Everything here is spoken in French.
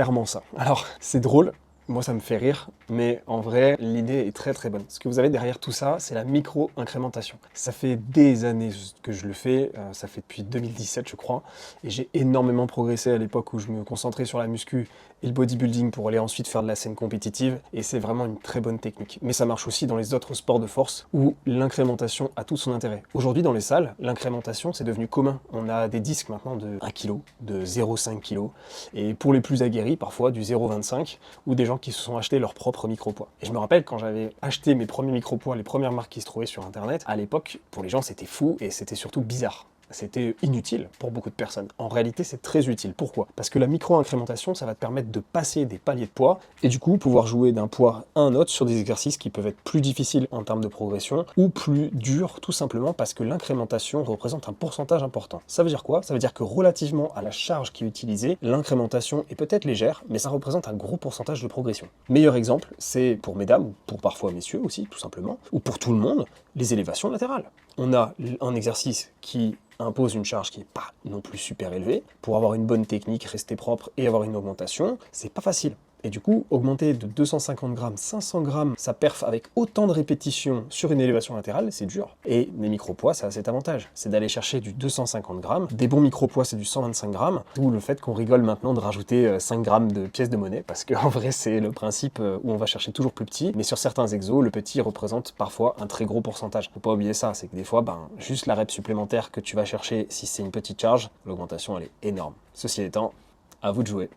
clairement ça. Alors, c'est drôle, moi ça me fait rire, mais en vrai, l'idée est très très bonne. Ce que vous avez derrière tout ça, c'est la micro-incrémentation. Ça fait des années que je le fais, ça fait depuis 2017 je crois, et j'ai énormément progressé à l'époque où je me concentrais sur la muscu et le bodybuilding pour aller ensuite faire de la scène compétitive, et c'est vraiment une très bonne technique. Mais ça marche aussi dans les autres sports de force où l'incrémentation a tout son intérêt. Aujourd'hui dans les salles, l'incrémentation c'est devenu commun. On a des disques maintenant de 1 kg, de 0,5 kg, et pour les plus aguerris, parfois du 0,25, ou des gens qui se sont achetés leur propre micro-poids. Et je me rappelle quand j'avais acheté mes premiers micro-poids, les premières marques qui se trouvaient sur internet, à l'époque, pour les gens c'était fou et c'était surtout bizarre. C'était inutile pour beaucoup de personnes. En réalité, c'est très utile. Pourquoi? Parce que la micro-incrémentation, ça va te permettre de passer des paliers de poids et du coup pouvoir jouer d'un poids à un autre sur des exercices qui peuvent être plus difficiles en termes de progression ou plus durs, tout simplement parce que l'incrémentation représente un pourcentage important. Ça veut dire quoi? Ça veut dire que relativement à la charge qui est utilisée, l'incrémentation est peut-être légère, mais ça représente un gros pourcentage de progression. Meilleur exemple, c'est pour mesdames, ou pour parfois messieurs aussi, tout simplement, ou pour tout le monde, les élévations latérales. On a un exercice qui impose une charge qui n'est pas non plus super élevée. Pour avoir une bonne technique, rester propre et avoir une augmentation, c'est pas facile. Et du coup, augmenter de 250 grammes, 500 grammes sa perf avec autant de répétitions sur une élévation latérale, c'est dur. Et les micro-poids, ça a cet avantage, c'est d'aller chercher du 250 grammes. Des bons micro-poids, c'est du 125 grammes. Ou le fait qu'on rigole maintenant de rajouter 5 grammes de pièces de monnaie, parce qu'en vrai, c'est le principe où on va chercher toujours plus petit. Mais sur certains exos, le petit représente parfois un très gros pourcentage. Faut pas oublier ça, c'est que des fois, juste la rep supplémentaire que tu vas chercher, si c'est une petite charge, l'augmentation, elle est énorme. Ceci étant, à vous de jouer.